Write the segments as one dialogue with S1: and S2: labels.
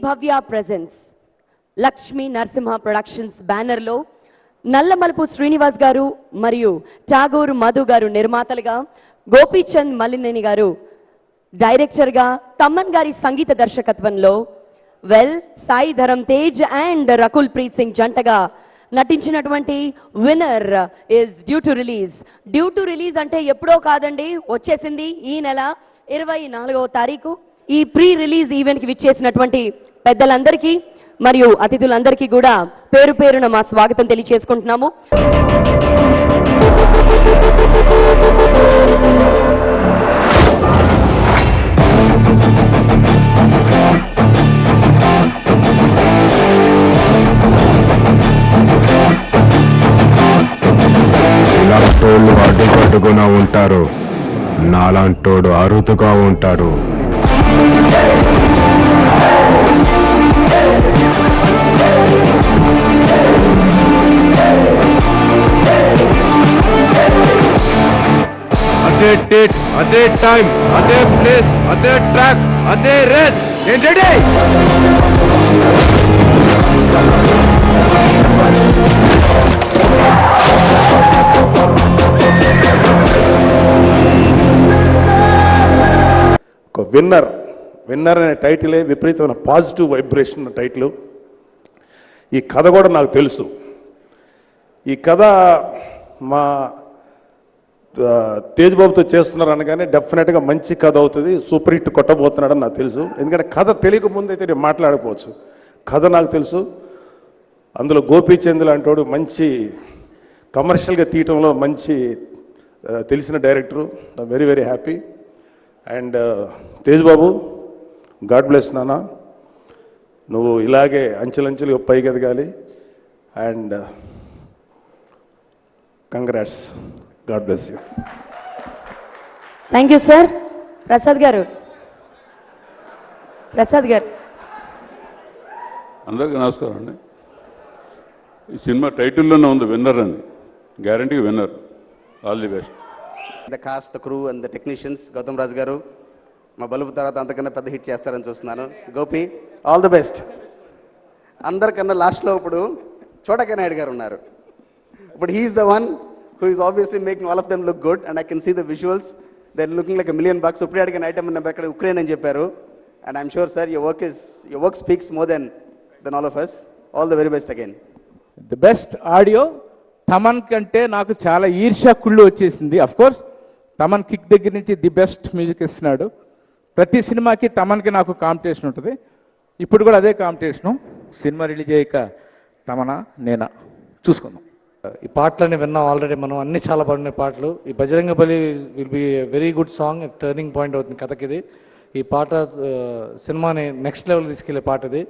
S1: భవ్య presence Lakshmi Narasimha productions బ్యానర్లో నల్లమలుపు శ్రీనివాస్ గారు మరియు ఠాగూర్ మధు గారు నిర్మాతలుగా, గోపీచంద్ మల్లినేని గారు డైరెక్టర్గా, తమన్ గారి సంగీత దర్శకత్వంలో సాయి ధరమ్ తేజ్ అండ్ రకుల్ ప్రీత్ సింగ్ జంటగా నటించినటువంటి winner is due to release అంటే ఎప్పుడో కాదండి, వచ్చేసింది ఈ నెల 24వ తారీఖు. ఈ ప్రీ రిలీజ్ ఈవెంట్కి విచ్చేసినటువంటి పెద్దలందరికీ మరియు అతిథులందరికీ కూడా పేరు పేరున మా స్వాగతం తెలియజేసుకుంటున్నాము.
S2: ఇలాంటోళ్ళు అడ్డుకట్టుకున్నా ఉంటారు, నాలాంటోడు అరుదుగా ఉంటాడు. అదే డేట్, అదే టైం, అదే ప్లేస్, అదే ట్రాక్, అదే రేస్. ఏంటంటే
S3: విన్నర్ అనే టైటిలే విపరీతమైన పాజిటివ్ వైబ్రేషన్ టైటిల్. ఈ కథ కూడా నాకు తెలుసు. ఈ కథ మా తేజ్ బాబుతో చేస్తున్నారు అనగానే డెఫినెట్గా మంచి కథ అవుతుంది, సూపర్ హిట్ కొట్టబోతున్నాడని నాకు తెలుసు. ఎందుకంటే కథ తెలియకముందు అయితే నేను మాట్లాడకపోవచ్చు. కథ నాకు తెలుసు. అందులో గోపీచంద్ లాంటి మంచి కమర్షియల్గా తీయటంలో మంచి తెలిసిన director. Very very happy. And Tej Babu, God bless నాన్న, నువ్వు ఇలాగే అంచెలంచెలుగా పైకి ఎదగాలి. And congrats, God bless you.
S1: Thank you sir. Prasad గారు
S4: అందరికీ నమస్కారం అండి. ఈ సినిమా టైటిల్లోనే ఉంది విన్నర్ అని, guarantee winner. All the best.
S5: The cast, the crew and the technicians. Gautam Raju గారు మా బలుపు తర్వాత అంతకన్నా పెద్ద హిట్ చేస్తారని చూస్తున్నాను. Gopi, all the best. అందరికన్నా లాస్ట్లో ఇప్పుడు చోటకే నాయుడు గారు ఉన్నారు. ఇప్పుడు he's the one who is obviously making all of them look good, and I can see the visuals. They're looking like $1 million. ఇప్పుడు అడిగిన ఐటమ్ నెంబర్ ఇక్కడ ఉక్రెయిన్ అని చెప్పారు. And I'm sure, sir, your work speaks more than all of us. All the very best again.
S6: The best audio. Thaman కంటే నాకు చాలా ఈర్ష్య కుళ్ళు వచ్చేసింది. అఫ్ కోర్స్ తమన్ కిక్ దగ్గర నుంచి ది బెస్ట్ మ్యూజిక్ ఇస్తున్నాడు. ప్రతి సినిమాకి తమన్కి నాకు కాంపిటీషన్ ఉంటుంది. ఇప్పుడు కూడా అదే కాంపిటీషను. సినిమా రిలీజ్ అయ్యాక తమనా నేనా చూసుకుందాం.
S7: ఈ పాటలని విన్నాం ఆల్రెడీ మనం, అన్ని చాలా బాగున్నాయి పాటలు. ఈ బజరంగ బలి will be very good song, turning point అవుతుంది కథకి ఇది. ఈ పాట సినిమాని నెక్స్ట్ లెవెల్ తీసుకెళ్లే పాట ఇది.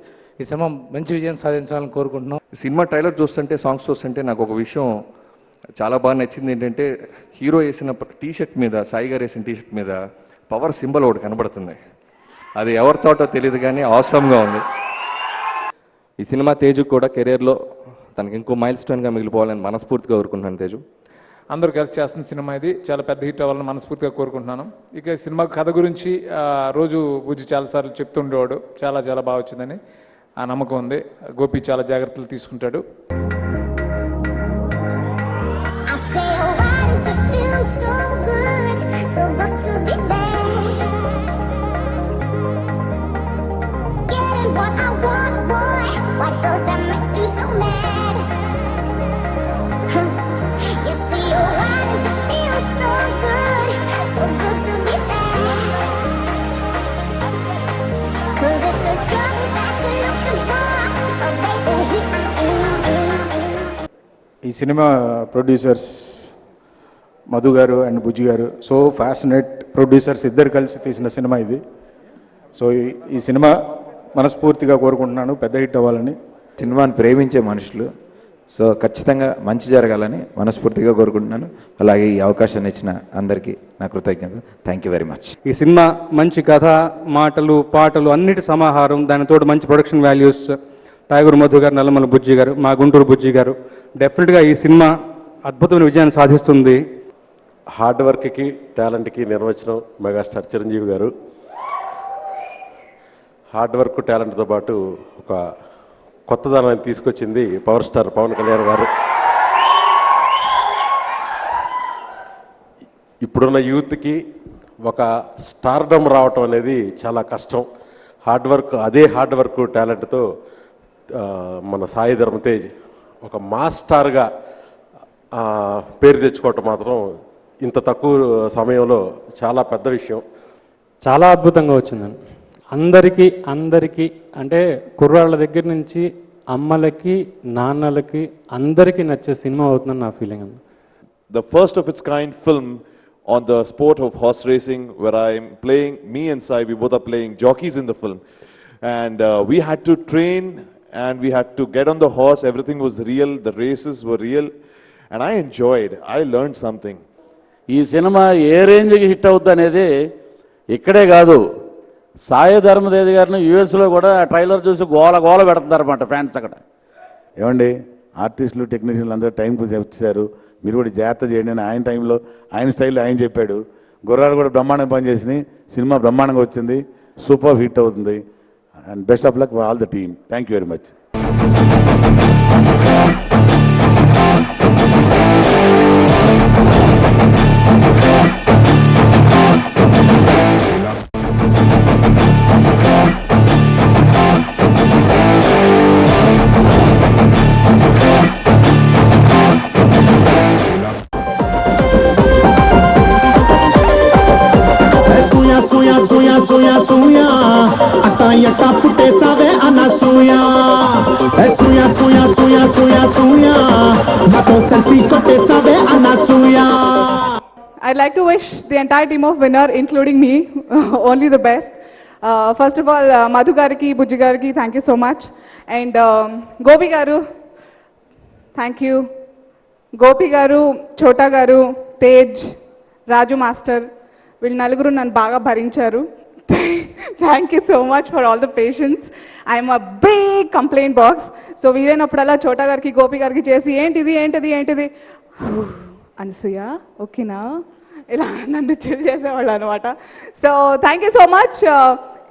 S7: ఈ సినిమా మంచి విజయం సాధించాలని కోరుకుంటున్నాం.
S8: సినిమా ట్రైలర్ చూస్తుంటే, సాంగ్స్ చూస్తుంటే నాకు ఒక విషయం చాలా బాగా నచ్చింది. ఏంటంటే హీరో వేసిన టీషర్ట్ మీద, సాయి గారు వేసిన టీషర్ట్ మీద పవర్ సింబల్ ఒకటి కనబడుతుంది. అది ఎవరి తోటో తెలియదు కానీ ఆసమ్గా ఉంది.
S9: ఈ సినిమా తేజు కూడా కెరీర్లో తనకి ఇంకో మైల్ స్టోన్గా మిగిలిపోవాలని మనస్ఫూర్తిగా కోరుకుంటున్నాను. తేజు
S6: అందరూ కలిసి చేస్తున్న సినిమా ఇది, చాలా పెద్ద హిట్ అవ్వాలని మనస్ఫూర్తిగా కోరుకుంటున్నాను. ఇక సినిమా కథ గురించి రోజు బుజ్జి చాలాసార్లు చెప్తుండేవాడు, చాలా చాలా బాగా వచ్చిందని ఆ నమ్మకం ఉంది. గోపి చాలా జాగ్రత్తలు తీసుకుంటాడు.
S3: ఈ సినిమా ప్రొడ్యూసర్స్ మధు గారు అండ్ బుజ్జి గారు, సో ఫ్యాషనేట్ ప్రొడ్యూసర్స్ ఇద్దరు కలిసి తీసిన సినిమా ఇది. సో ఈ సినిమా మనస్ఫూర్తిగా కోరుకుంటున్నాను పెద్ద హిట్ అవ్వాలని.
S10: సినిమాని ప్రేమించే మనుషులు, సో ఖచ్చితంగా మంచి జరగాలని మనస్ఫూర్తిగా కోరుకుంటున్నాను. అలాగే ఈ అవకాశాన్ని ఇచ్చిన అందరికీ నా కృతజ్ఞతలు. Thank you very much.
S11: ఈ సినిమా మంచి కథ, మాటలు, పాటలు అన్నిటి సమాహారం, దానితోటి మంచి ప్రొడక్షన్ వాల్యూస్. ఠాగూర్ మధు గారు, నల్లమల బుజ్జి గారు, మా గుంటూరు బుజ్జి గారు, డెఫినెట్గా ఈ సినిమా అద్భుతమైన విజయాన్ని సాధిస్తుంది.
S12: హార్డ్ వర్క్కి, టాలెంట్కి నిర్వచనం మెగాస్టార్ చిరంజీవి గారు. హార్డ్ వర్క్ టాలెంట్తో పాటు ఒక కొత్తదనాన్ని తీసుకొచ్చింది పవర్ స్టార్ పవన్ కళ్యాణ్ గారు. ఇప్పుడున్న యూత్కి ఒక స్టార్డమ్ రావటం అనేది చాలా కష్టం. అదే హార్డ్ వర్క్ టాలెంట్తో మన సాయి ధరమ్ తేజ్ ఒక మాస్టర్గా పేరు తెచ్చుకోవటం మాత్రం ఇంత తక్కువ సమయంలో చాలా పెద్ద విషయం.
S11: చాలా అద్భుతంగా వచ్చిందండి. అందరికీ అంటే కుర్రాళ్ళ దగ్గర నుంచి అమ్మలకి నాన్నలకి అందరికీ నచ్చే సినిమా అవుతుందని నా ఫీలింగ్ అండి.
S13: The first of its kind film on the sport of horse racing, where I'm playing, me and Sai, we both are playing jockeys in the film. And we had to train and we had to get on the horse. Everything was real. The races were real. And I enjoyed. I learned something.
S14: ఈ cinema ఏ రేంజ్కి hit అవుతుంది అనేది ఇక్కడే కాదు, సాయి ధరమ్ తేజ్ గారిని యూఎస్లో కూడా trailer చూసి గోల పెడుతున్నారన్నమాట ఫ్యాన్స్ అక్కడ.
S15: ఏమండి, ఆర్టిస్టులు టెక్నీషియన్లు అందరూ టైంకి వచ్చారు, మీరు కూడా జాగ్రత్త చేయండి అని ఆయన టైంలో ఆయన స్టైల్లో ఆయన చెప్పాడు. గుర్రాలు కూడా బ్రహ్మాండంగా పనిచేసినాయి, సినిమా బ్రహ్మాండంగా వచ్చింది, సూపర్ హిట్ అవుతుంది. And best of luck for all the team. Thank you very much.
S16: I'd like to wish the entire team of winner, including me, only the best. First of all, Madhu gariki, Bujji gariki, thank you so much. And Gopi garu, thank you. Gopi garu, Chota garu, Tej, Raju master, వీళ్ళు నలుగురు నన్ను బాగా భరించారు. Thank you so much for all the patience. I'm a big complaint box. So వీలైనప్పుడల్లా చోటా గారికి, గోపి గారికి చేసి ఏంటిది అనసూయ ఓకేనా ఇలా నన్ను చిల్ చేసేవాళ్ళు అనమాట. So thank you so much.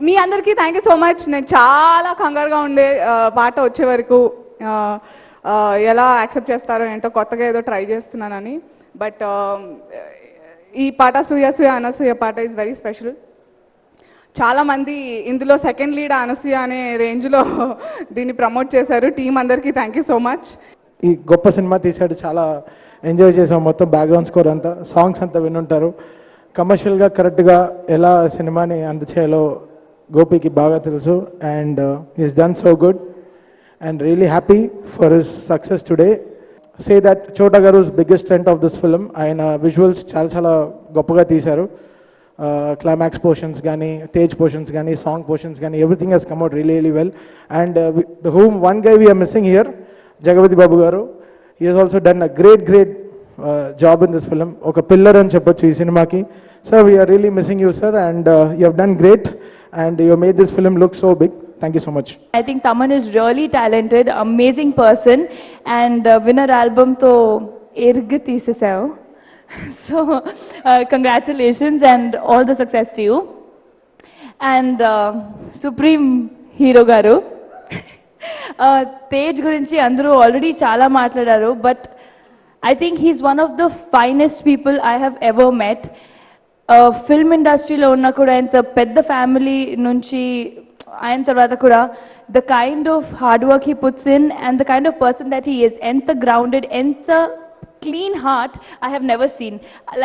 S16: మీ అందరికీ థ్యాంక్ యూ సో మచ్. నేను చాలా కంగారుగా ఉండే పాట వచ్చే వరకు ఎలా యాక్సెప్ట్ చేస్తారో ఏంటో, కొత్తగా ఏదో ట్రై చేస్తున్నానని. బట్ ఈ పాట సూయ అనసూయ పాట ఈజ్ వెరీ స్పెషల్. చాలామంది ఇందులో సెకండ్ లీడ్ అనసూయ అనే రేంజ్లో దీన్ని ప్రమోట్ చేశారు. టీం అందరికీ థ్యాంక్ యూ సో మచ్.
S17: ఈ గొప్ప సినిమా తీసాడు, చాలా ఎంజాయ్ చేసాం. మొత్తం బ్యాక్గ్రౌండ్ స్కోర్ అంతా, సాంగ్స్ అంతా వినుంటారు. కమర్షియల్గా కరెక్ట్గా ఎలా సినిమాని అందచేయాలో గోపికి బాగా తెలుసు. And is done so good and really happy for his success today. Say that Chota గారు's biggest strength of this film. ఆయన విజువల్స్ చాలా గొప్పగా తీశారు. క్లైమాక్స్ పోర్షన్స్ కానీ, తేజ్ పోర్షన్స్ కానీ, సాంగ్ పోర్షన్స్ కానీ, everything he's come out really well. And the whom one guy we're missing here, Jagapathi Babu గారు. He he's also done a great job in this film. ఒక pillar అని చెప్పొచ్చు ఈ సినిమాకి. Sir we're really missing you sir, and you have done great and you made this film look so big. Thank you so much.
S18: I think Taman is really talented, amazing person, and winner album to erg teesesavu. So congratulations and all the success to you. And Supreme Hero garu, Tej gurinchi andaru already chaala matladaru, but I think he's one of the finest people I have ever met. Film ఇండస్ట్రీలో ఉన్న కూడా ఇంత పెద్ద family నుంచి అయిన తర్వాత కూడా the kind of hard work he puts in and the kind of person that he is, ఎంత గ్రౌండెడ్, ఎంత clean heart I have never seen.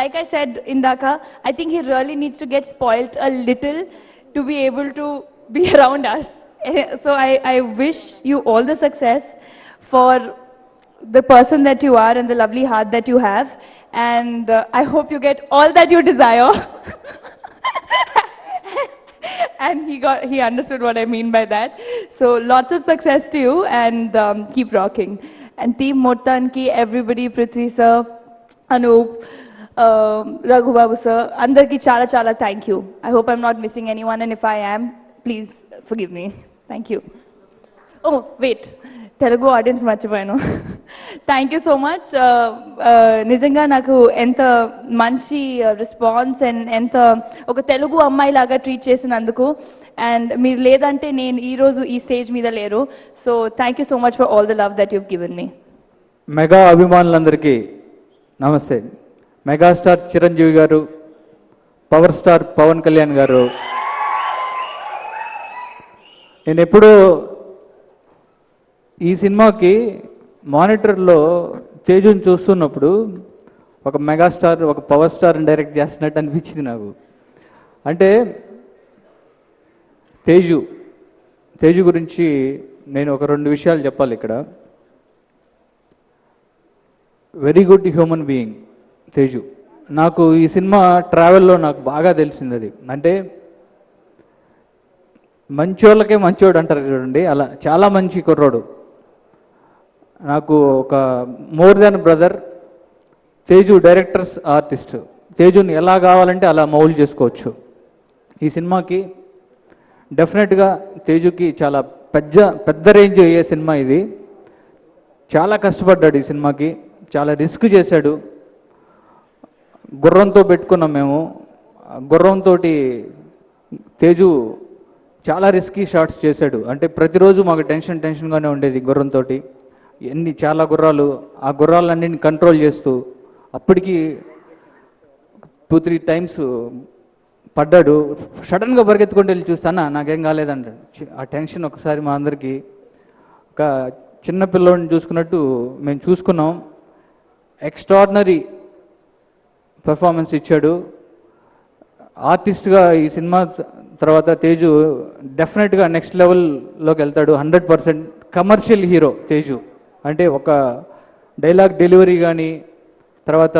S18: Like I said indaka, I think he really needs to get spoiled a little to be able to be around us. So I wish you all the success for the person that you are and the lovely heart that you have. And I hope you get all that you desire. And he understood what I mean by that. So lots of success to you and keep rocking. And team Mottanki, everybody, Prithvi sir, Anup, Raghu Babu sir, andarki chala thank you. I hope I'm not missing anyone, and if I am, please forgive me. Thank you. Oh wait, Telugu audience మర్చిపోయాను. Thank you so much. నిజంగా నాకు ఎంత మంచి response and ఎంత ఒక తెలుగు అమ్మాయి లాగా treat చేసినందుకు అండ్ మీరు లేదంటే నేను ఈరోజు ఈ స్టేజ్ మీద లేరు. So thank you so much for all the love that you've given me.
S11: Mega అభిమానులందరికీ నమస్తే. మెగాస్టార్ చిరంజీవి గారు, పవర్ స్టార్ పవన్ కళ్యాణ్ గారు, నేను ఎప్పుడూ ఈ సినిమాకి మానిటర్లో తేజుని చూస్తున్నప్పుడు ఒక మెగాస్టార్, ఒక పవర్ స్టార్ని డైరెక్ట్ చేస్తున్నట్టు అనిపించింది నాకు. అంటే తేజు గురించి నేను ఒక 2 విషయాలు చెప్పాలి ఇక్కడ. Very good human being Teju. నాకు ఈ సినిమా ట్రావెల్లో నాకు బాగా తెలిసింది అది. అంటే మంచోళ్ళకే మంచోడు అంటారు చూడండి, అలా చాలా మంచి కుర్రోడు. నాకు ఒక more than brother. Teju director's artist. తేజుని ఎలా కావాలంటే అలా మౌల్డ్ చేసుకోవచ్చు. ఈ సినిమాకి డెఫినెట్గా తేజుకి చాలా పెద్ద రేంజ్ అయ్యే సినిమా ఇది. చాలా కష్టపడ్డాడు ఈ సినిమాకి, చాలా రిస్క్ చేశాడు. గుర్రంతో పెట్టుకున్నాం మేము. గుర్రంతో తేజు చాలా రిస్కీ షాట్స్ చేశాడు. అంటే ప్రతిరోజు మాకు టెన్షన్గానే ఉండేది గుర్రంతో. చాలా గుర్రాలు, ఆ గుర్రాలన్నింటిని కంట్రోల్ చేస్తూ అప్పటికి 2-3 టైమ్స్ పడ్డాడు. సడన్గా పరిగెత్తుకుంటూ వెళ్ళి చూస్తానా నాకేం కాలేదంటాడు. ఆ టెన్షన్ ఒకసారి మా అందరికీ ఒక చిన్న పిల్లోడిని చూసుకున్నట్టు మేము చూసుకున్నాం. ఎక్స్ట్రాడినరీ పెర్ఫార్మెన్స్ ఇచ్చాడు. ఆర్టిస్ట్గా ఈ సినిమా తర్వాత తేజు డెఫినెట్గా నెక్స్ట్ లెవెల్లోకి వెళ్తాడు. 100% కమర్షియల్ హీరో తేజు. అంటే ఒక డైలాగ్ డెలివరీ కానీ, తర్వాత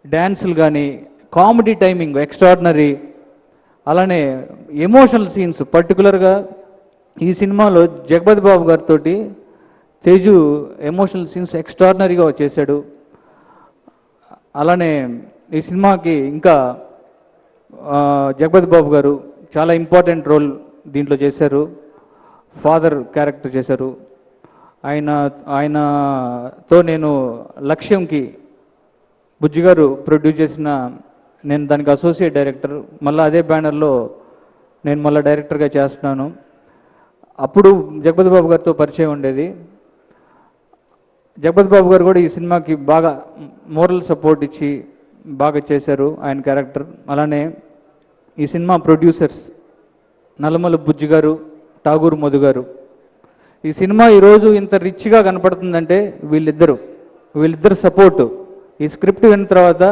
S11: డ్యాన్సులు కానీ, కామెడీ టైమింగ్ ఎక్స్ట్రాడినరీ. అలానే ఎమోషనల్ సీన్స్ పర్టికులర్గా ఈ సినిమాలో జగపతి బాబు గారితో తేజు ఎమోషనల్ సీన్స్ ఎక్స్ట్రాడినరీగా చేశాడు. అలానే ఈ సినిమాకి ఇంకా జగపతి బాబు గారు చాలా ఇంపార్టెంట్ రోల్ దీంట్లో చేశారు. ఫాదర్ క్యారెక్టర్ చేశారు. ఆయనతో నేను లక్ష్యంకి బుజ్జి గారు ప్రొడ్యూస్ చేసిన, నేను దానికి అసోసియేట్ డైరెక్టర్. మళ్ళీ అదే బ్యానర్లో నేను మళ్ళీ డైరెక్టర్గా చేస్తున్నాను. అప్పుడు జగపతి బాబు గారితో పరిచయం ఉండేది. జగపతి బాబు గారు కూడా ఈ సినిమాకి బాగా మోరల్ సపోర్ట్ ఇచ్చి బాగా చేశారు ఆయన క్యారెక్టర్. అలానే ఈ సినిమా ప్రొడ్యూసర్స్ నల్లమల బుజ్జి గారు, ఠాగూర్ మధు గారు. ఈ సినిమా ఈరోజు ఇంత రిచ్గా కనపడుతుందంటే వీళ్ళిద్దరు సపోర్టు. ఈ స్క్రిప్ట్ విన్న తర్వాత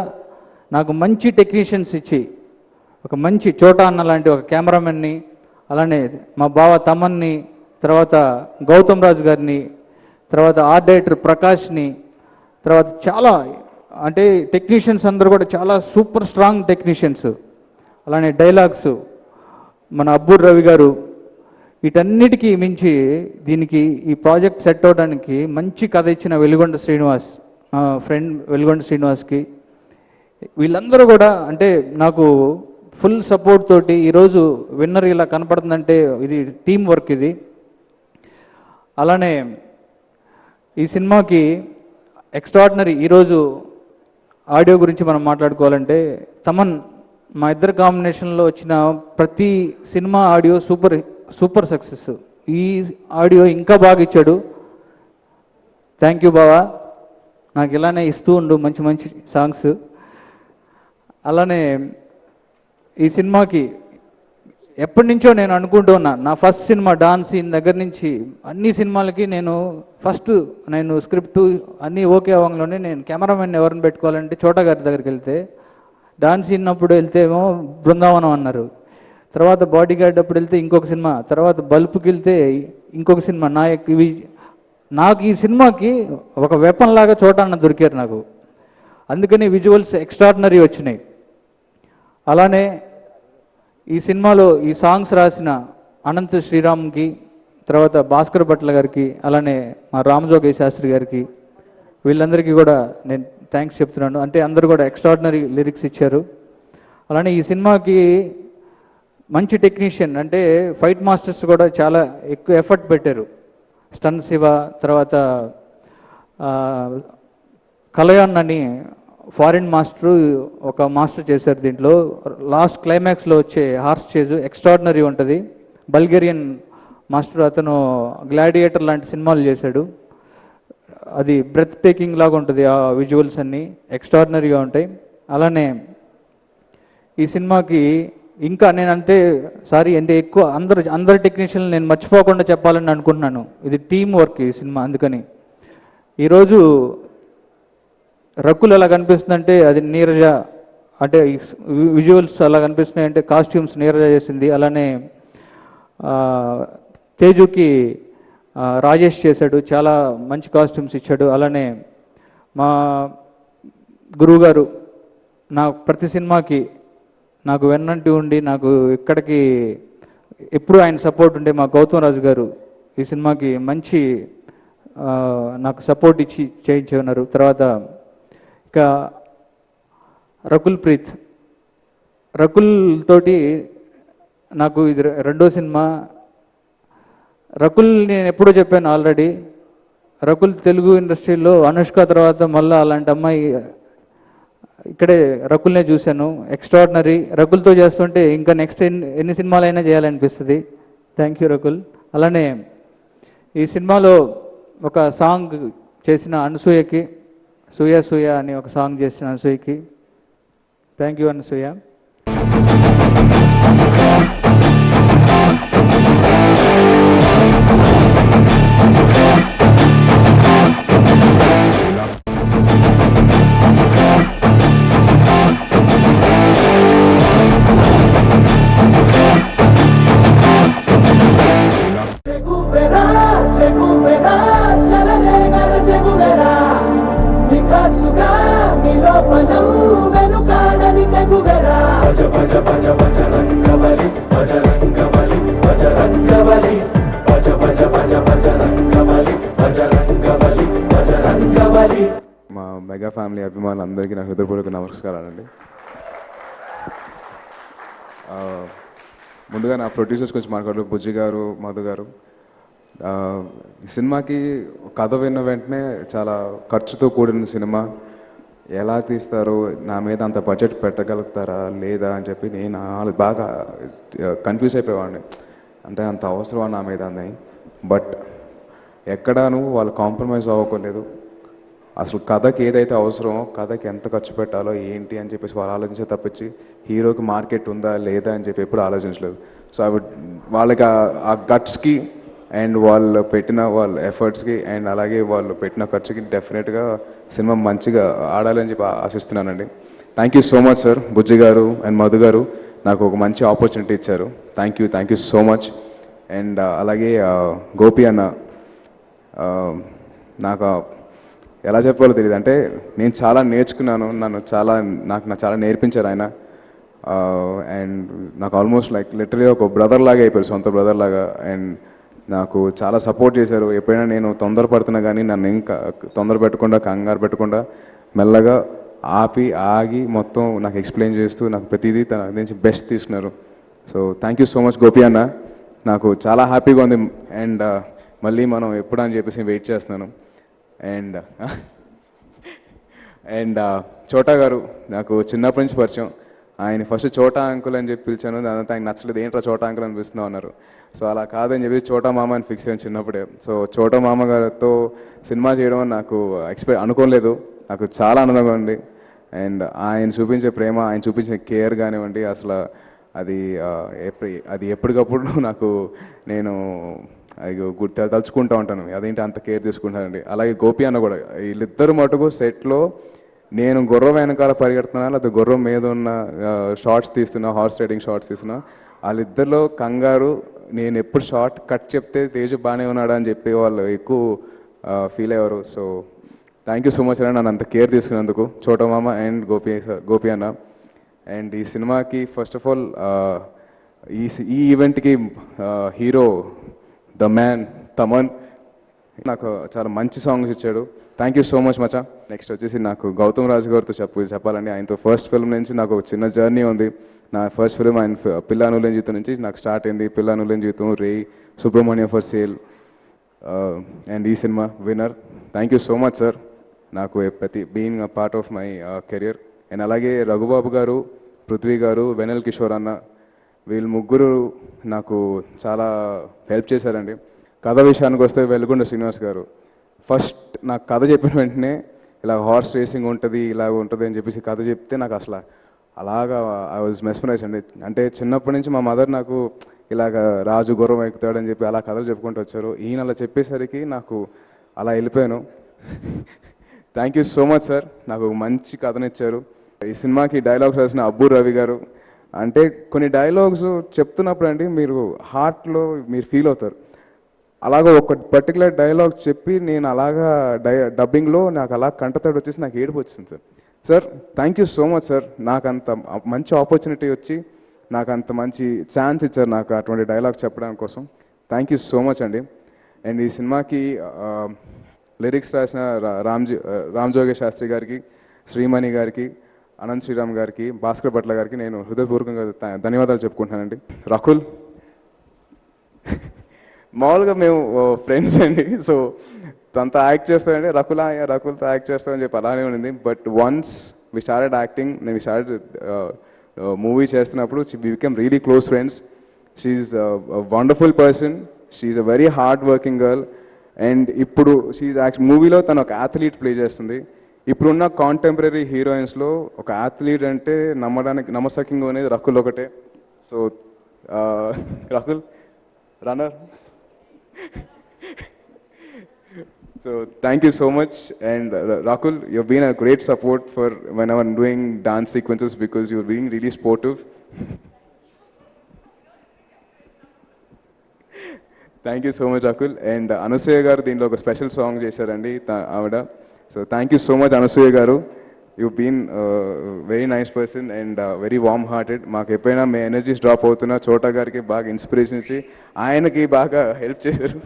S11: నాకు మంచి టెక్నీషియన్స్ ఇచ్చి, ఒక మంచి చోటా అన్న లాంటి ఒక కెమెరామెన్ని, అలానే మా బావ తమన్ని, తర్వాత గౌతమ్ రాజు గారిని, తర్వాత ఆర్ట్ డైరెక్టర్ ప్రకాష్ని, తర్వాత చాలా అంటే టెక్నీషియన్స్ అందరూ కూడా చాలా సూపర్ స్ట్రాంగ్ టెక్నీషియన్స్. అలానే డైలాగ్స్ మన అబ్బూర్ రవి గారు. వీటన్నిటికీ మించి దీనికి ఈ ప్రాజెక్ట్ సెట్ అవడానికి మంచి కథ ఇచ్చిన వెలుగొండ శ్రీనివాస్, ఫ్రెండ్ వెలుగొండ శ్రీనివాస్కి, వీళ్ళందరూ కూడా అంటే నాకు ఫుల్ సపోర్ట్ తోటి ఈరోజు విన్నర్ ఇలా కనపడుతుందంటే ఇది టీం వర్క్ ఇది. అలానే ఈ సినిమాకి ఎక్స్ట్రాడినరీ ఈరోజు ఆడియో గురించి మనం మాట్లాడుకోవాలంటే తమన్, మా ఇద్దరు కాంబినేషన్లో వచ్చిన ప్రతి సినిమా ఆడియో సూపర్ సక్సెస్. ఈ ఆడియో ఇంకా బాగా ఇచ్చాడు. థ్యాంక్ యూ బావా, నాకు ఇలానే ఇస్తూ ఉండు మంచి మంచి సాంగ్స్. అలానే ఈ సినిమాకి ఎప్పటి నుంచో నేను అనుకుంటూ ఉన్నా, నా ఫస్ట్ సినిమా డాన్స్ సీన్ దగ్గర నుంచి అన్ని సినిమాలకి నేను స్క్రిప్ట్ అన్నీ ఓకే అవ్వగానే నేను కెమెరామెన్ ఎవరిని పెట్టుకోవాలంటే చోటా గారి దగ్గరికి వెళ్తే, డాన్స్ సీన్ అప్పుడు వెళ్తేమో బృందావనం అన్నారు, తర్వాత బాడీ గార్డ్ అప్పుడు వెళ్తే ఇంకొక సినిమా, తర్వాత బల్పుకి వెళ్తే ఇంకొక సినిమా. నాకు ఈ సినిమాకి ఒక వెపన్ లాగా చోటా అన్న దొరికారు నాకు. అందుకని విజువల్స్ ఎక్స్ట్రాడినరీ వచ్చినాయి. అలానే ఈ సినిమాలో ఈ సాంగ్స్ రాసిన అనంత శ్రీరామ్కి, తర్వాత భాస్కర్ భట్ల గారికి, అలానే మా రామజోగయ్య శాస్త్రి గారికి, వీళ్ళందరికీ కూడా నేను థ్యాంక్స్ చెప్తున్నాను. అంటే అందరూ కూడా ఎక్స్ట్రాడినరీ లిరిక్స్ ఇచ్చారు. అలానే ఈ సినిమాకి మంచి టెక్నీషియన్ అంటే ఫైట్ మాస్టర్స్ కూడా చాలా ఎక్కువ ఎఫర్ట్ పెట్టారు. స్టన్ శివ, తర్వాత కలయాన్ అని ఫారిన్ మాస్టర్ ఒక మాస్టర్ చేశారు దీంట్లో. లాస్ట్ క్లైమాక్స్లో వచ్చే హార్స్ చేజ్ ఎక్స్ట్రాడినరీ ఉంటుంది. బల్గేరియన్ మాస్టర్, అతను గ్లాడియేటర్ లాంటి సినిమాలు చేశాడు. అది బ్రెత్ టేకింగ్ లాగా ఉంటుంది. ఆ విజువల్స్ అన్నీ ఎక్స్ట్రాడినరీగా ఉంటాయి. అలానే ఈ సినిమాకి ఇంకా నేను అంటే ఎక్కువ అందరు టెక్నీషియన్లు నేను మర్చిపోకుండా చెప్పాలని అనుకుంటున్నాను. ఇది టీమ్ వర్క్ ఈ సినిమా. అందుకని ఈరోజు రకుల్ అలా కనిపిస్తుందంటే అది నీరజ, అంటే విజువల్స్ అలా కనిపిస్తున్నాయి అంటే కాస్ట్యూమ్స్ నీరజ చేసింది. అలానే తేజుకి రాజేష్ చేశాడు, చాలా మంచి కాస్ట్యూమ్స్ ఇచ్చాడు. అలానే మా గురువుగారు నా ప్రతి సినిమాకి నాకు వెన్నంటి ఉండి నాకు ఇక్కడికి ఎప్పుడు ఆయన సపోర్ట్ ఉండే మా గౌతమ్ రాజు గారు ఈ సినిమాకి మంచి నాకు సపోర్ట్ ఇచ్చి చేయించి ఉన్నారు. తర్వాత ఇక రకుల్ ప్రీత్, రకుల్ తోటి నాకు ఇది రెండో సినిమా. రకుల్ నేను ఎప్పుడో చెప్పాను ఆల్రెడీ, రకుల్ తెలుగు ఇండస్ట్రీలో అనుష్క తర్వాత మళ్ళీ అలాంటి అమ్మాయి ఇక్కడే రకుల్నే చూశాను. ఎక్స్ట్రాడినరీ. రకుల్తో చేస్తుంటే ఇంకా నెక్స్ట్ ఎన్ని సినిమాలైనా చేయాలనిపిస్తుంది. Thank you Rakul. అలానే ఈ సినిమాలో ఒక సాంగ్ చేసిన అనసూయకి, సూయ సూయ అని ఒక సాంగ్ చేసిన అనసూయకి థ్యాంక్ యూ అనసూయ.
S19: మా మెగా ఫ్యామిలీ అభిమానులందరికీ నా హృదయపూర్వక నమస్కారాలండి. ముందుగా నా ప్రొడ్యూసర్స్ గురించి మాట్లాడు, బుజ్జి గారు, మధు గారు. ఈ సినిమాకి కథ విన్న వెంటనే చాలా ఖర్చుతో కూడిన సినిమా, ఎలా తీస్తారు, నా మీద అంత బడ్జెట్ పెట్టగలుగుతారా లేదా అని చెప్పి నేను బాగా కన్ఫ్యూజ్ అయిపోయేవాడిని. అంటే అంత అవసరమా నా మీద అని. బట్ ఎక్కడాను వాళ్ళు కాంప్రమైజ్ అవ్వలేదు. అసలు కథకి ఏదైతే అవసరమో, కథకి ఎంత ఖర్చు పెట్టాలో ఏంటి అని చెప్పేసి వాళ్ళు ఆలోచించే తప్పించి హీరోకి మార్కెట్ ఉందా లేదా అని చెప్పి ఎప్పుడు ఆలోచించలేదు. సో అవి వాళ్ళకి ఆ గట్స్కి అండ్ వాళ్ళు పెట్టిన వాళ్ళ ఎఫర్ట్స్కి అండ్ అలాగే వాళ్ళు పెట్టిన ఖర్చుకి డెఫినెట్గా సినిమా మంచిగా ఆడాలని చెప్పి ఆశిస్తున్నానండి. Thank you so much sir, Bujji గారు అండ్ మధు గారు నాకు ఒక మంచి ఆపర్చునిటీ ఇచ్చారు. Thank you so much. And అలాగే గోపి అన్న, నాకు ఎలా చెప్పాలో తెలియదు. అంటే నేను చాలా నేర్చుకున్నాను, నాకు చాలా నేర్పించారు ఆయన. అండ్ నాకు ఆల్మోస్ట్ లైక్ లిటరలీ ఒక బ్రదర్ లాగా అయిపోయారు, సొంత బ్రదర్ లాగా. అండ్ నాకు చాలా సపోర్ట్ చేశారు. ఎప్పుడైనా నేను తొందరపడుతున్నా కానీ నన్ను ఇంకా తొందర పెట్టకుండా, కంగారు పెట్టకుండా మెల్లగా ఆగి మొత్తం నాకు ఎక్స్ప్లెయిన్ చేస్తూ నాకు ప్రతిదీ తన నుంచి బెస్ట్ తీసుకున్నారు. So thank you so much Gopi అన్న. నాకు చాలా హ్యాపీగా ఉంది. అండ్ మళ్ళీ మనం ఎప్పుడు అని చెప్పేసి వెయిట్ చేస్తున్నాను. అండ్ చోటా గారు నాకు చిన్నప్పటి నుంచి పరిచయం. ఆయన ఫస్ట్ చోటా అంకుల్ అని చెప్పి పిలిచాను. దాంతో ఆయన నచ్చలేదు, ఏంట్రా చోటా అంకుల్ అనిపిస్తున్నావు అన్నారు. సో అలా కాదని చెప్పి చోటా మామ అని ఫిక్స్ అయ్యాను చిన్నప్పుడే. సో చోటా మామ గారితో సినిమా చేయడం నాకు అనుకోలేదు. నాకు చాలా ఆనందంగా ఉంది. అండ్ ఆయన చూపించే ప్రేమ, ఆయన చూపించే కేర్ కానివ్వండి, అసలు అది ఎప్పటికప్పుడు నాకు నేను తలుచుకుంటూ ఉంటాను, అదేంటి అంత కేర్ తీసుకుంటానండి. అలాగే గోపి అన్న కూడా, వీళ్ళిద్దరు మటుకు సెట్లో నేను గుర్రం వెనకాల పరిగెడుతున్నా లేకపోతే గుర్రం మీద ఉన్న షార్ట్స్ తీస్తున్నా, హార్స్ రైడింగ్ షార్ట్స్ తీస్తున్నా, వాళ్ళిద్దరిలో కంగారు నేను ఎప్పుడు షార్ట్ కట్ చెప్తే తేజు బాగానే ఉన్నాడా అని చెప్పి వాళ్ళు ఎక్కువ ఫీల్ అయ్యారు. So thank you so much అన్న, నన్ను అంత కేర్ తీసుకున్నందుకు చోటా మామ అండ్ గోపి అన్న. అండ్ ఈ సినిమాకి ఫస్ట్ ఆఫ్ ఆల్ ఈ ఈవెంట్కి హీరో ద మ్యాన్ తమన్ నాకు చాలా మంచి సాంగ్స్ ఇచ్చాడు. థ్యాంక్ యూ సో మచ్ మచా. నెక్స్ట్ వచ్చేసి నాకు గౌతమ్ రాజు గారితో చెప్పాలండి. ఆయనతో ఫస్ట్ ఫిల్మ్ నుంచి నాకు ఒక చిన్న జర్నీ ఉంది. నా ఫస్ట్ ఫిల్మ్ ఆయన పిల్ల నువ్వులేని జీవితం నుంచి నాకు స్టార్ట్ అయింది. పిల్ల నువ్వులేని జీవితం, రే, సుబ్రహ్మణ్యం ఫర్ సేల్ అండ్ ఈ cinema winner. Thank you so much sir. నాకు ప్రతి being a part of my career. And అలాగే రఘుబాబు గారు, పృథ్వీ గారు, వెనల్ కిషోర్ అన్న, వీళ్ళు ముగ్గురు నాకు చాలా హెల్ప్ చేశారండి. కథ విషయానికి వస్తే వెలుగొండ శ్రీనివాస్ గారు ఫస్ట్ నాకు కథ చెప్పిన వెంటనే ఇలా హార్స్ రేసింగ్ ఉంటుంది, ఇలాగ ఉంటుంది అని చెప్పేసి కథ చెప్తే నాకు అసలు అలాగా ఐ వాజ్ మెస్మరైజ్ అండి. అంటే చిన్నప్పటి నుంచి మా మదర్ నాకు ఇలాగ రాజు గుర్రం ఎక్కుతాడని చెప్పి అలా కథలు చెప్పుకుంటూ వచ్చారు. ఈయన అలా చెప్పేసరికి నాకు అలా వెళ్ళిపోయాను. Thank you so much sir, నాకు మంచి కథనిచ్చారు. ఈ సినిమాకి డైలాగ్స్ రాసిన అబ్బు రవి గారు, అంటే కొన్ని డైలాగ్స్ చెప్తున్నప్పుడు అండి మీరు హార్ట్లో మీరు ఫీల్ అవుతారు. అలాగ ఒక పర్టికులర్ డైలాగ్ చెప్పి నేను అలాగా డబ్బింగ్లో నాకు అలా కంటతడి వచ్చేసి నాకు ఏడుపు వచ్చింది sir. Sir thank you so much sir, నాకు అంత మంచి ఆపర్చునిటీ వచ్చి నాకు అంత మంచి ఛాన్స్ ఇచ్చారు నాకు అటువంటి డైలాగ్ చెప్పడానికి కోసం. థ్యాంక్ యూ సో మచ్ అండి. అండ్ ఈ సినిమాకి లిరిక్స్ రాసిన రామ్ జోగే శాస్త్రి గారికి, శ్రీమణి గారికి, అనంత్ శ్రీరామ్ గారికి, భాస్కర్ భట్ల గారికి నేను హృదయపూర్వకంగా ధన్యవాదాలు చెప్పుకుంటున్నానండి. రకుల్ మామూలుగా మేము ఫ్రెండ్స్ అండి, సో తనతో యాక్ట్ చేస్తానండి, రకుల్తో యాక్ట్ చేస్తామని చెప్పి అలానే ఉండింది. But once we started acting, నేను వి స్టార్టెడ్ మూవీ చేస్తున్నప్పుడు we became really close friends. She's wonderful person, she's a very hard working girl. And ఇప్పుడు షీఈస్ మూవీలో తను ఒక అథ్లీట్ ప్లే చేస్తుంది. ఇప్పుడున్న కాంటెంపరీ హీరోయిన్స్లో ఒక అథ్లీట్ అంటే నమ్మసక్యంగా అనేది రకుల్ ఒకటే. So Rakul runner. So thank you so much, and Rakul, you've been a great support for when I'm doing dance sequences because you're being really sportive. Thank you so much, Rakul. And Anusuya garu deenlo oka special song chesarandi avada. So thank you so much, Anusuya garu. You've been a very nice person and very warm hearted. Maaku eppaina me energies drop avutuna Chota gariki baga inspiration ichi ayanaki baga help chesaru.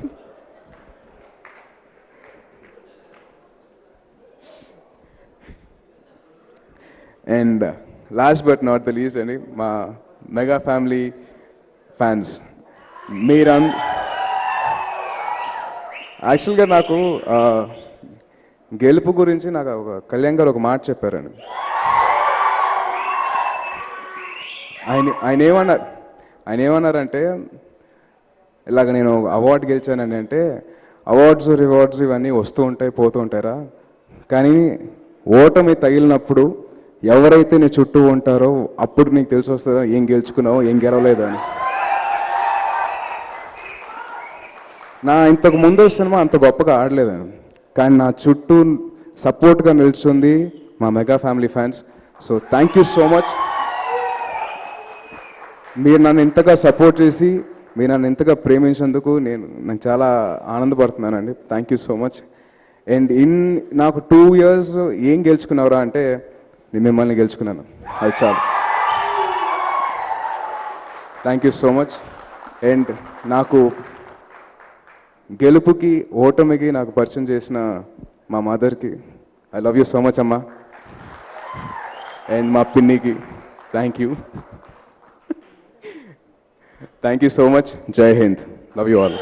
S19: And last but not the least అండి, మా mega family fans యాక్చువల్గా నాకు గెలుపు గురించి నాకు ఒక కళ్యాణ్ గారు ఒక మాట చెప్పారండి. ఆయన ఏమన్నారంటే ఇలాగ నేను అవార్డు గెలిచానని, అంటే అవార్డ్స్ రివార్డ్స్ ఇవన్నీ వస్తూ ఉంటాయి పోతూ ఉంటారా, కానీ ఓటమి తగిలినప్పుడు ఎవరైతే నీ చుట్టూ ఉంటారో అప్పుడు నీకు తెలిసి వస్తుందో ఏం గెలుచుకున్నావో ఏం గెలవలేదు అని. నా ఇంతకు ముందు సినిమా అంత గొప్పగా ఆడలేదని, కానీ నా చుట్టూ సపోర్ట్గా నిలుస్తుంది మా mega family fans. So thank you so much. మీరు నన్ను ఇంతగా సపోర్ట్ చేసి మీరు నన్ను ఇంతగా ప్రేమించేందుకు నేను చాలా ఆనందపడుతున్నానండి. Thank you so much. And నాకు 2 years ఏం గెలుచుకున్నారా అంటే నేను మిమ్మల్ని గెలుచుకున్నాను, అది చాలు. Thank you so much. And నాకు గెలుపుకి ఓటమికి నాకు పరిచయం చేసిన మా మదర్కి I love you so much అమ్మా. అండ్ మా పిన్నికి thank you. Thank you so much. జై హింద్. Love you all.